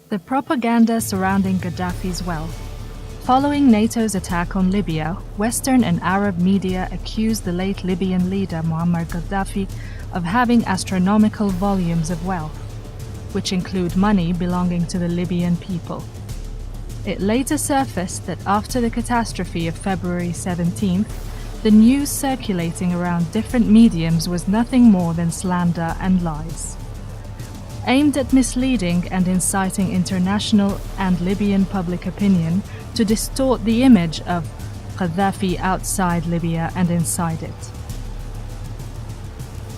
The propaganda surrounding Gaddafi's wealth. Following NATO's attack on Libya, Western and Arab media accused the late Libyan leader Muammar Gaddafi of having astronomical volumes of wealth, which include money belonging to the Libyan people. It later surfaced that after the catastrophe of February 17th, the news circulating around different mediums was nothing more than slander and lies, aimed at misleading and inciting international and Libyan public opinion to distort the image of Qaddafi outside Libya and inside it.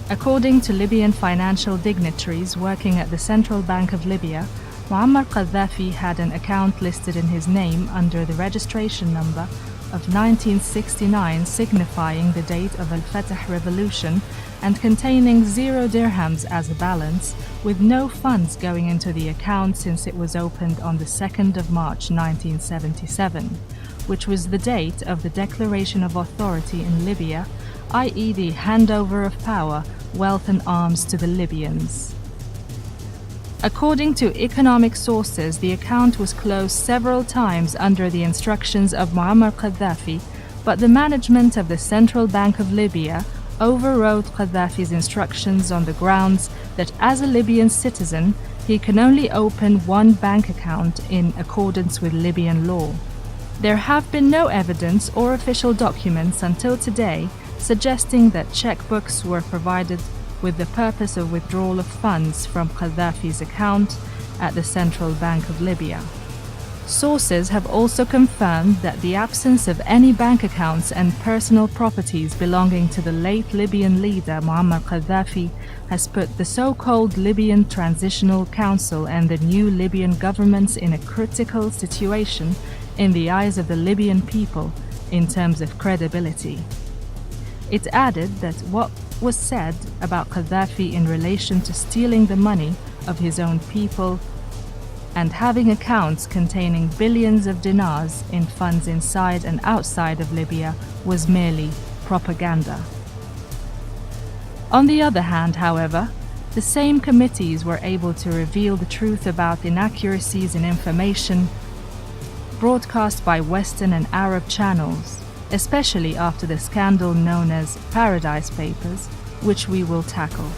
According to Libyan financial dignitaries working at the Central Bank of Libya, Muammar Qaddafi had an account listed in his name under the registration number of 1969, signifying the date of Al-Fatah revolution and containing 0 dirhams as a balance, with no funds going into the account since it was opened on the 2nd of March 1977, which was the date of the declaration of authority in Libya, i.e. the handover of power, wealth and arms to the Libyans. According to economic sources, the account was closed several times under the instructions of Muammar Qaddafi, but the management of the Central Bank of Libya overrode Qaddafi's instructions on the grounds that as a Libyan citizen, he can only open one bank account in accordance with Libyan law. There have been no evidence or official documents until today suggesting that checkbooks were provided with the purpose of withdrawal of funds from Qaddafi's account at the Central Bank of Libya. Sources have also confirmed that the absence of any bank accounts and personal properties belonging to the late Libyan leader Muammar Qaddafi has put the so-called Libyan Transitional Council and the new Libyan governments in a critical situation in the eyes of the Libyan people in terms of credibility. It added that what was said about Qaddafi in relation to stealing the money of his own people and having accounts containing billions of dinars in funds inside and outside of Libya was merely propaganda. On the other hand, however, the same committees were able to reveal the truth about inaccuracies in information broadcast by Western and Arab channels, especially after the scandal known as Paradise Papers, which we will tackle.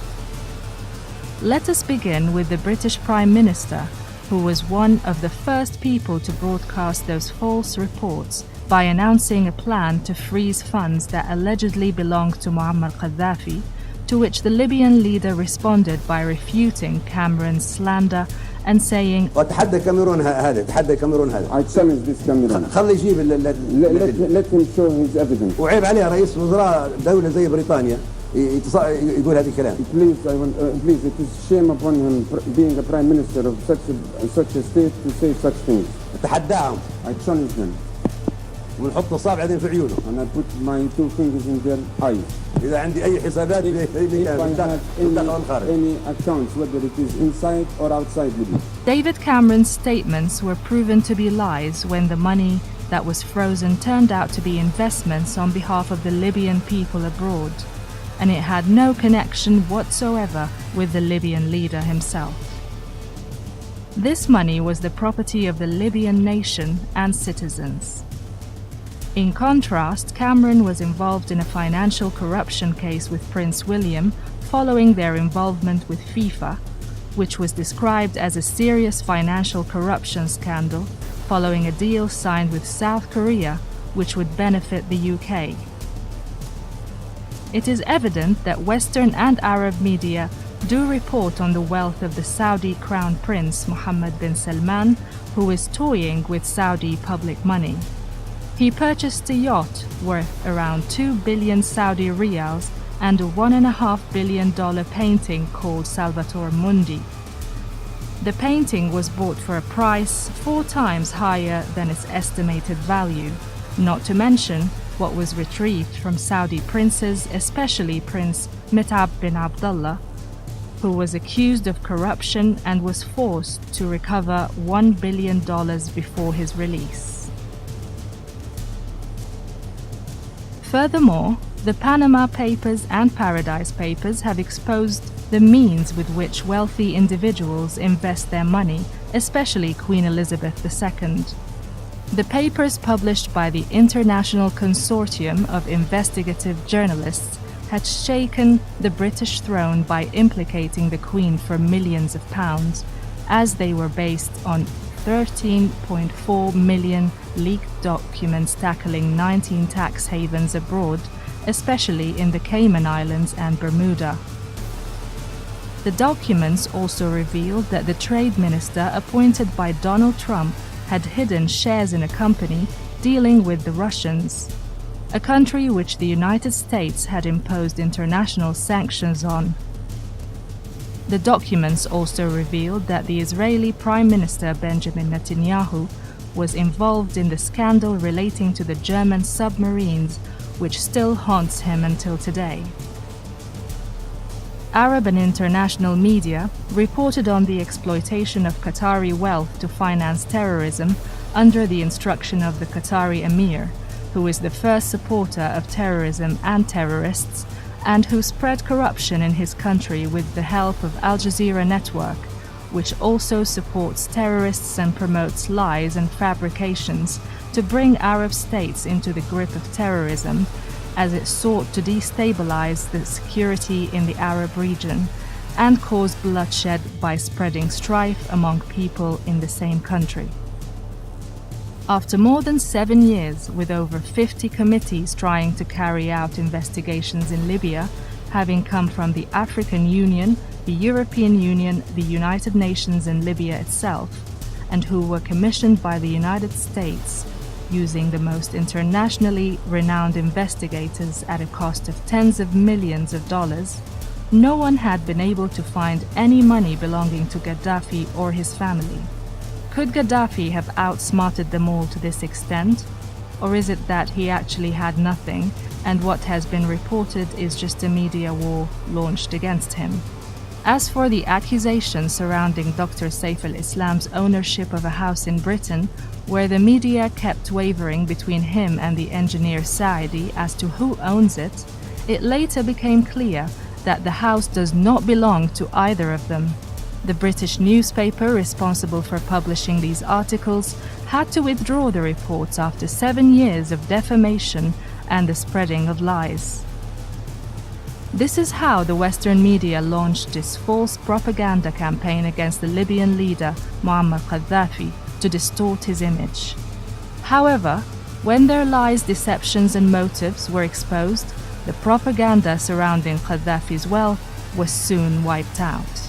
Let us begin with the British Prime Minister, who was one of the first people to broadcast those false reports by announcing a plan to freeze funds that allegedly belonged to Muammar Qaddafi, to which the Libyan leader responded by refuting Cameron's slander and saying, وتحدى كاميرون هذا تحدى كاميرون هذا. I challenge this Cameroon. خلي يجيب let him show his evidence. وعيب عليها رئيس وزراء دولة زي بريطانيا يقول هذا الكلام. Please, it is shame upon him being a prime minister of such a state to say such things. تحداهم. I challenge them. ونحط صابعين في عيونه. And I put my 2 fingers in their eyes. إذا عندي أي حسابات any accounts, whether it is inside or outside Libya. David Cameron's statements were proven to be lies when the money that was frozen turned out to be investments on behalf of the Libyan people abroad, and it had no connection whatsoever with the Libyan leader himself. This money was the property of the Libyan nation and citizens. In contrast, Cameron was involved in a financial corruption case with Prince William following their involvement with FIFA, which was described as a serious financial corruption scandal following a deal signed with South Korea, which would benefit the UK. It is evident that Western and Arab media do report on the wealth of the Saudi Crown Prince Mohammed bin Salman, who is toying with Saudi public money. He purchased a yacht worth around 2 billion Saudi riyals and a $1.5 billion painting called Salvator Mundi. The painting was bought for a price 4 times higher than its estimated value, not to mention what was retrieved from Saudi princes, especially Prince Mit'ab bin Abdullah, who was accused of corruption and was forced to recover $1 billion before his release. Furthermore, The Panama Papers and Paradise Papers have exposed the means with which wealthy individuals invest their money, especially Queen Elizabeth II. The papers published by the International Consortium of Investigative Journalists had shaken the British throne by implicating the Queen for millions of pounds, as they were based on 13.4 million leaked documents tackling 19 tax havens abroad, especially in the Cayman Islands and Bermuda. The documents also revealed that the trade minister appointed by Donald Trump had hidden shares in a company dealing with the Russians, a country which the United States had imposed international sanctions on. The documents also revealed that the Israeli Prime Minister Benjamin Netanyahu was involved in the scandal relating to the German submarines, which still haunts him until today. Arab and international media reported on the exploitation of Qatari wealth to finance terrorism under the instruction of the Qatari Emir, who is the first supporter of terrorism and terrorists, and who spread corruption in his country with the help of Al Jazeera Network, which also supports terrorists and promotes lies and fabrications to bring Arab states into the grip of terrorism, as it sought to destabilize the security in the Arab region and cause bloodshed by spreading strife among people in the same country. After more than 7 years, with over 50 committees trying to carry out investigations in Libya, having come from the African Union, the European Union, the United Nations and Libya itself, and who were commissioned by the United States, using the most internationally renowned investigators at a cost of tens of millions of dollars, no one had been able to find any money belonging to Qaddafi or his family. Could Qaddafi have outsmarted them all to this extent? Or is it that he actually had nothing, and what has been reported is just a media war launched against him? As for the accusations surrounding Dr. Saif al-Islam's ownership of a house in Britain, where the media kept wavering between him and the engineer Saadi as to who owns it, it later became clear that the house does not belong to either of them. The British newspaper responsible for publishing these articles had to withdraw the reports after 7 years of defamation and the spreading of lies. This is how the Western media launched this false propaganda campaign against the Libyan leader Muammar Qaddafi to distort his image. However, when their lies, deceptions and motives were exposed, the propaganda surrounding Qaddafi's wealth was soon wiped out.